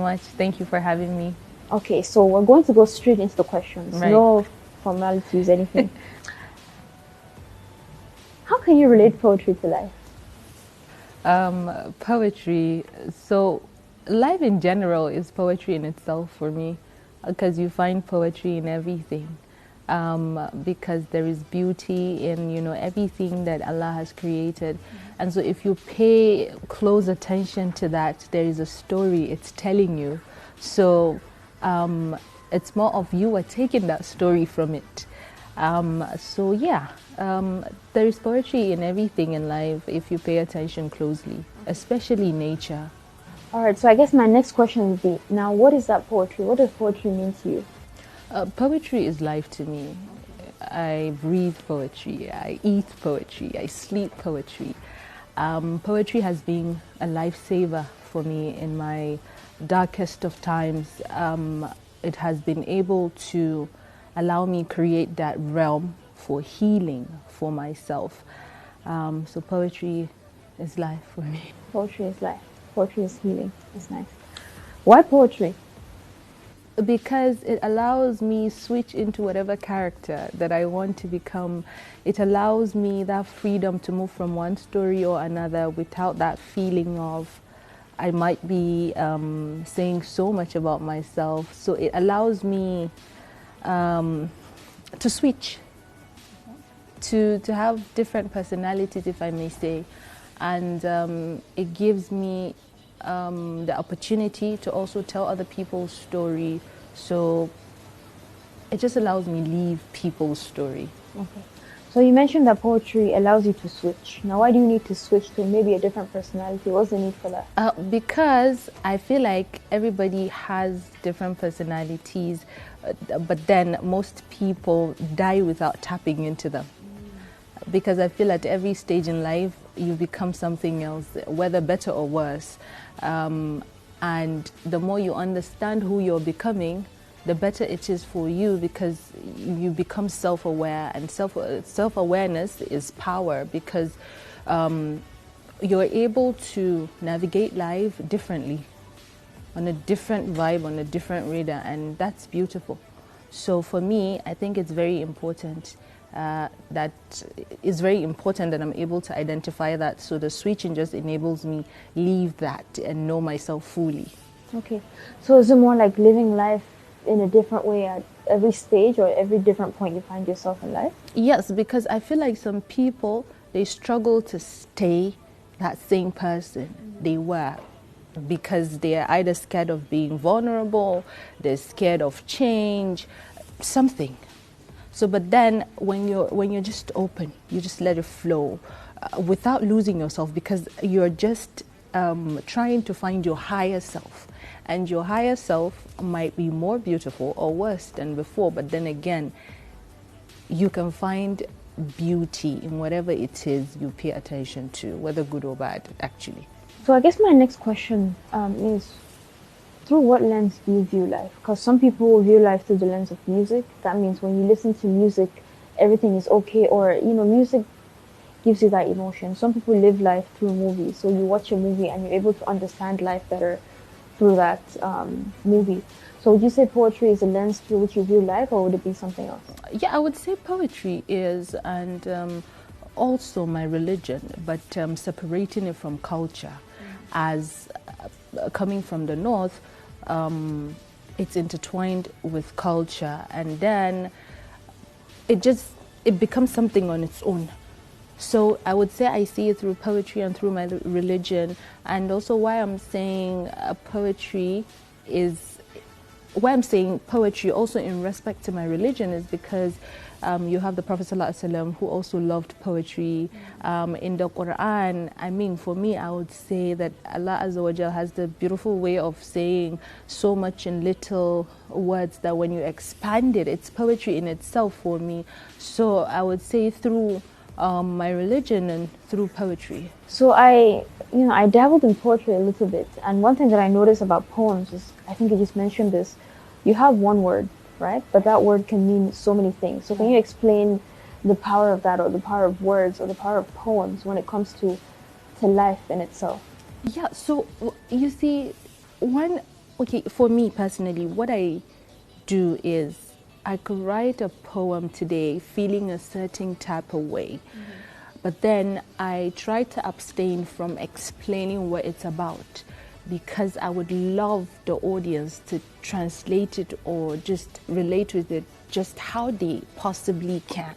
much. Thank you for having me. Okay, so we're going to go straight into the questions. Right. No formalities, anything. How can you relate poetry to life? Poetry. So, life in general is poetry in itself for me, because you find poetry in everything. Because there is beauty in everything that Allah has created, and so if you pay close attention to that, there is a story it's telling you. So it's more of you are taking that story from it. So yeah, there is poetry in everything in life if you pay attention closely, especially nature. All right, so I guess my next question would be, now what is that poetry? What does poetry mean to you? Poetry is life to me. I breathe poetry, I eat poetry, I sleep poetry. Poetry has been a lifesaver for me in my darkest of times. It has been able to allow me create that realm for healing for myself. So poetry is life for me. Poetry is life. Poetry is healing. That's nice. Why poetry? Because it allows me switch into whatever character that I want to become. It allows me that freedom to move from one story or another without that feeling of I might be saying so much about myself. So it allows me to switch, to have different personalities, if I may say, and it gives me the opportunity to also tell other people's story. So it just allows me leave people's story. Okay. So you mentioned that poetry allows you to switch. Now, why do you need to switch to maybe a different personality? What's the need for that? Because I feel like everybody has different personalities, but then most people die without tapping into them. Because I feel at every stage in life, you become something else, whether better or worse. And the more you understand who you're becoming, the better it is for you, because you become self-aware, and self-awareness is power, because you're able to navigate life differently, on a different vibe, on a different radar, and that's beautiful. So for me, I think it's very important. That is very important that I'm able to identify that. So the switching just enables me leave that and know myself fully. Okay. So is it more like living life in a different way at every stage or every different point you find yourself in life? Yes, because I feel like some people, they struggle to stay that same person they were, because they are either scared of being vulnerable, they're scared of change, something. So, but then when you're just open, you just let it flow without losing yourself, because you're just trying to find your higher self. And your higher self might be more beautiful or worse than before, but then again, you can find beauty in whatever it is you pay attention to, whether good or bad, actually. So I guess my next question is, through what lens do you view life? Because some people will view life through the lens of music. That means when you listen to music, everything is okay, or music gives you that emotion. Some people live life through movies. So you watch a movie and you're able to understand life better through that movie. So would you say poetry is a lens through which you view life, or would it be something else? Yeah, I would say poetry is, and also my religion, but separating it from culture. As coming from the north, it's intertwined with culture, and then it becomes something on its own. So I would say I see it through poetry and through my religion. And also why I'm saying poetry also in respect to my religion is because you have the Prophet ﷺ, who also loved poetry. In the Quran, I mean, for me, I would say that Allah Azza wa Jal has the beautiful way of saying so much in little words that when you expand it, it's poetry in itself for me. So I would say through my religion and through poetry. So I dabbled in poetry a little bit, and one thing that I noticed about poems is, I think you just mentioned this, you have one word, right? But that word can mean so many things. So can you explain the power of that, or the power of words, or the power of poems when it comes to life in itself? Yeah, so you see, when Okay, for me personally, what I do is I could write a poem today feeling a certain type of way, but then I try to abstain from explaining what it's about because I would love the audience to translate it or just relate with it just how they possibly can.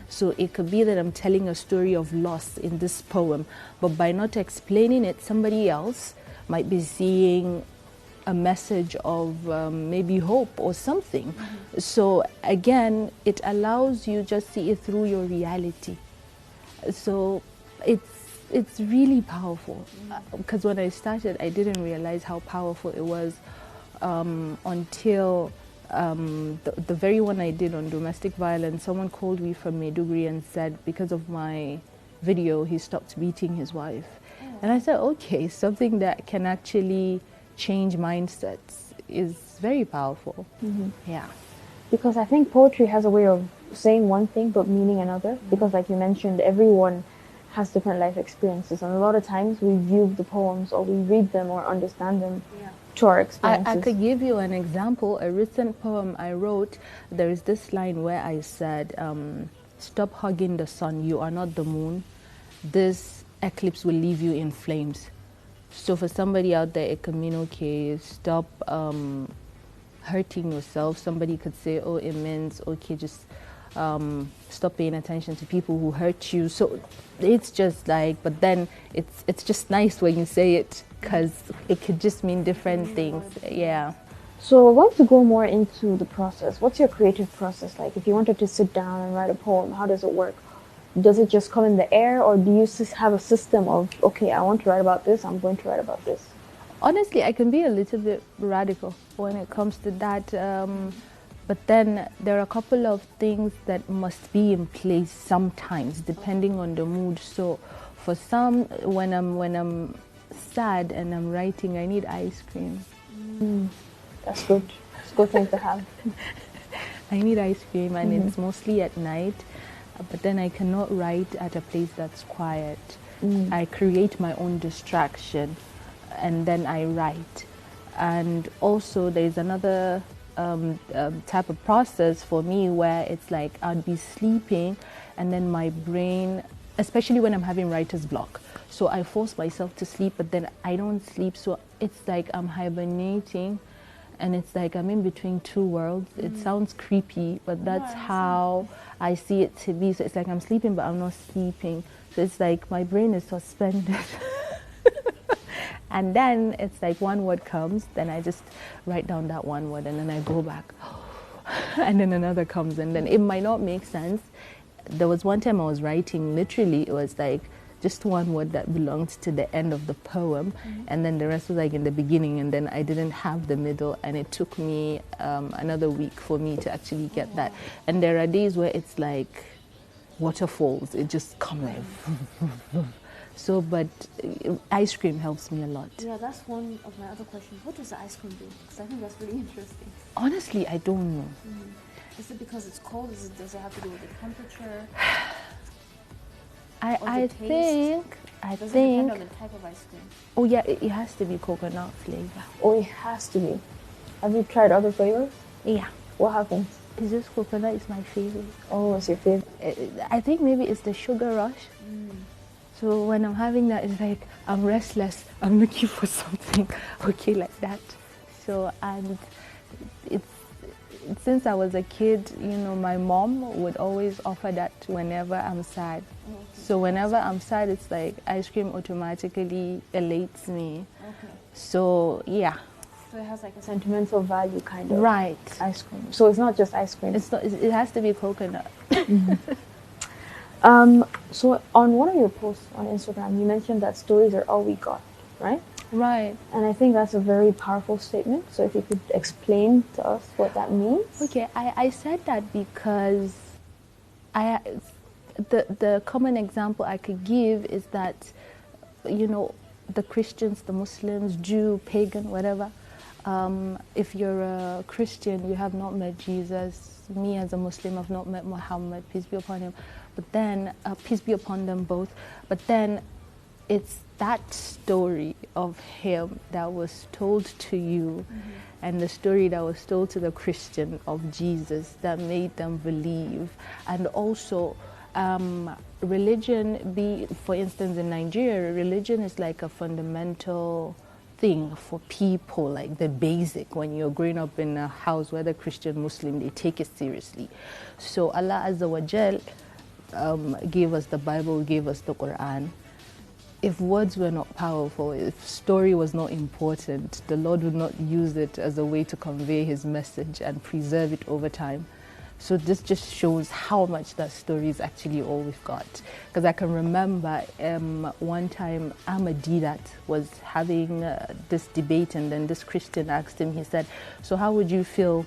So it could be that I'm telling a story of loss in this poem, but by not explaining it, somebody else might be seeing a message of maybe hope or something. So again, it allows you just see it through your reality. So it's really powerful because when I started, I didn't realize how powerful it was until the very one I did on domestic violence. Someone called me from Maiduguri and said because of my video, he stopped beating his wife. And I said, okay, something that can actually change mindsets is very powerful. Yeah. Because I think poetry has a way of saying one thing but meaning another. Because like you mentioned, everyone has different life experiences, and a lot of times we view the poems or we read them or understand them to our experiences. I could give you an example. A recent poem I wrote, there is this line where I said, stop hugging the sun, you are not the moon. This eclipse will leave you in flames. So for somebody out there, it could mean, okay, stop hurting yourself. Somebody could say, oh, it means, okay, just stop paying attention to people who hurt you. So it's just like, but then it's just nice when you say it because it could just mean different things. Yeah. So I want to go more into the process. What's your creative process like? If you wanted to sit down and write a poem, how does it work? Does it just come in the air, or do you have a system of, okay, I want to write about this, I'm going to write about this? Honestly, I can be a little bit radical when it comes to that. But then there are a couple of things that must be in place sometimes, depending on the mood. So for some, when I'm sad and I'm writing, I need ice cream. That's good. It's a good thing to have. I need ice cream, and it's mostly at night. But then I cannot write at a place that's quiet. I create my own distraction, and then I write. And also there's another type of process for me where it's like I'd be sleeping and then my brain, especially when I'm having writer's block, so I force myself to sleep, but then I don't sleep, so it's like I'm hibernating and it's like I'm in between two worlds. It sounds creepy, but that's how I see it to be. So it's like I'm sleeping but I'm not sleeping, so it's like my brain is suspended. And then it's like one word comes, then I just write down that one word and then I go back. And then another comes, and then it might not make sense. There was one time I was writing, literally it was like just one word that belonged to the end of the poem, and then the rest was like in the beginning, and then I didn't have the middle, and it took me another week for me to actually get that. And there are days where it's like waterfalls, it just comes like so, but ice cream helps me a lot. Yeah, that's one of my other questions. What does the ice cream do? Because I think that's really interesting. Honestly, I don't know. Is it because it's cold? Does it have to do with the temperature? I think Does it depend on the type of ice cream? Oh yeah, it has to be coconut flavor. Oh, it has to be. Have you tried other flavors? Yeah. What happens? It's just coconut is my favorite. Oh, it's your favorite? I think maybe it's the sugar rush. So when I'm having that, it's like I'm restless. I'm looking for something, okay, like that. So, and it's since I was a kid, you know, my mom would always offer that whenever I'm sad. So whenever I'm sad, it's like ice cream automatically elates me. Okay. So yeah. So it has like a sentimental value, kind of. Right. Ice cream. So it's not just ice cream. It's not. It has to be coconut. So on one of your posts on Instagram, you mentioned that stories are all we got, right? Right. And I think that's a very powerful statement. So if you could explain to us what that means. Okay, I said that because the common example I could give is that, you know, the Christians, the Muslims, Jew, pagan, whatever, if you're a Christian, you have not met Jesus. Me as a Muslim, I've not met Muhammad, peace be upon him. But then, peace be upon them both. But then it's that story of him that was told to you, and the story that was told to the Christian of Jesus that made them believe. And also religion, for instance, in Nigeria, religion is like a fundamental thing for people, like the basic. When you're growing up in a house, whether Christian, Muslim, they take it seriously. So Allah Azza wa Jal gave us the Bible, gave us the Quran. If words were not powerful, if story was not important, the Lord would not use it as a way to convey his message and preserve it over time. So this just shows how much that story is actually all we've got. Because I can remember one time Ahmadidat was having this debate, and then this Christian asked him, he said, so how would you feel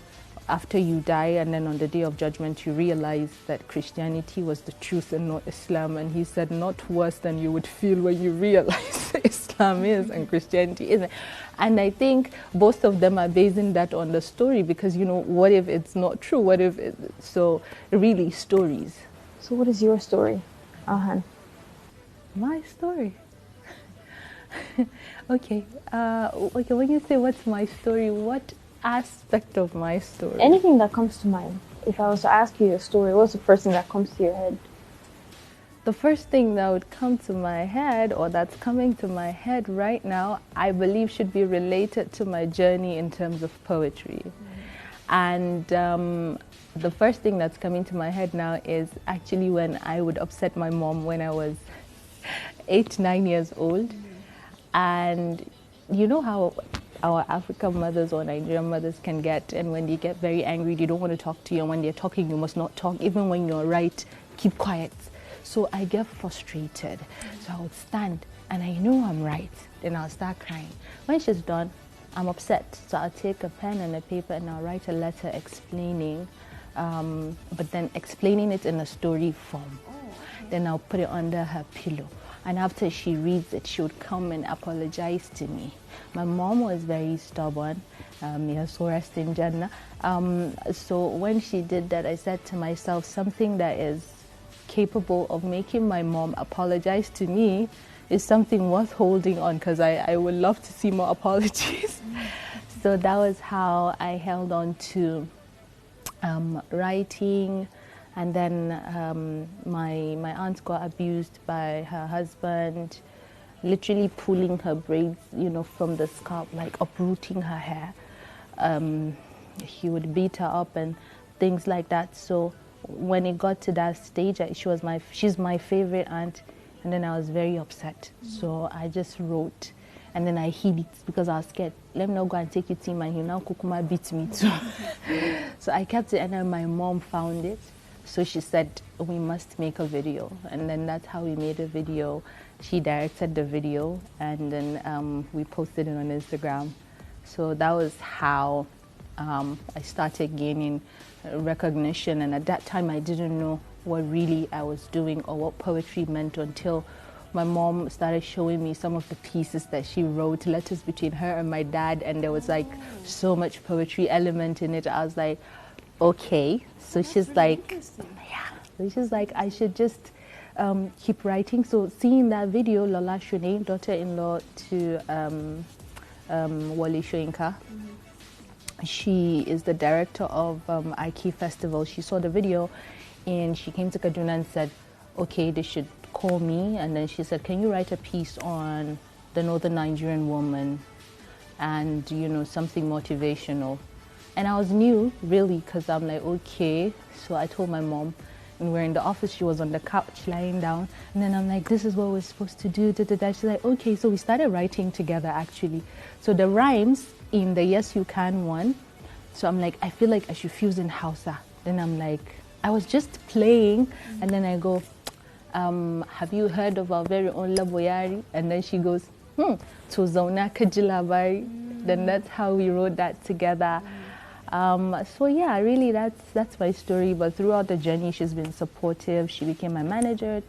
after you die and then on the day of judgment you realize that Christianity was the truth and not Islam? And he said, not worse than you would feel when you realize Islam is and Christianity isn't. And I think both of them are basing that on the story, because, you know, what if it's not true? What if so really stories. So what is your story, Alhan? My story? Okay, when you say what's my story, what aspect of my story? Anything that comes to mind. If I was to ask you your story, what's the first thing that comes to your head? The first thing that would come to my head, or that's coming to my head right now, I believe should be related to my journey in terms of poetry. And the first thing that's coming to my head now is actually when I would upset my mom when I was 8, 9 years old. And you know how our African mothers or Nigerian mothers can get, and when they get very angry, they don't want to talk to you, and when they're talking, you must not talk. Even when you're right, keep quiet. So I get frustrated. So I would stand, and I know I'm right. Then I'll start crying. When she's done, I'm upset. So I'll take a pen and a paper, and I'll write a letter explaining, but then explaining it in a story form. Then I'll put it under her pillow. And after she reads it, she would come and apologize to me. My mom was very stubborn. May her soul rest in Jannah. So when she did that, I said to myself, something that is capable of making my mom apologize to me is something worth holding on, because I would love to see more apologies. So that was how I held on to writing. And then my aunt got abused by her husband, literally pulling her braids, you know, from the scalp, like uprooting her hair. He would beat her up and things like that. So when it got to that stage, she's my favorite aunt, and then I was very upset. So I just wrote, and then I hid it because I was scared. Let me not go and take it to him, and he now Kukuma beat me too. So I kept it, and then my mom found it. So she said, we must make a video. And then that's how we made a video. She directed the video, and then we posted it on Instagram. So that was how I started gaining recognition. And at that time, I didn't know what really I was doing or what poetry meant until my mom started showing me some of the pieces that she wrote, letters between her and my dad. And there was like so much poetry element in it. I was like, okay. So she's like, yeah. So she's like, I should just keep writing. So seeing that video, Lola Shune, daughter-in-law to Wale Shoyinka, she is the director of Aiki Festival. She saw the video and she came to Kaduna and said, okay, they should call me. And then she said, can you write a piece on the Northern Nigerian woman and, you know, something motivational? And I was new, really, because I'm like, okay. So I told my mom, and we're in the office. She was on the couch lying down. And then I'm like, this is what we're supposed to do. Da, da, da. She's like, okay. So we started writing together, actually. So the rhymes in the Yes You Can one. So I'm like, I feel like I should fuse in Hausa. Then I'm like, I was just playing. And then I go, have you heard of our very own Laboyari? And then she goes, to Zauna Kajilabari. Then that's how we wrote that together. So yeah, really that's my story. But throughout the journey, she's been supportive. She became my manager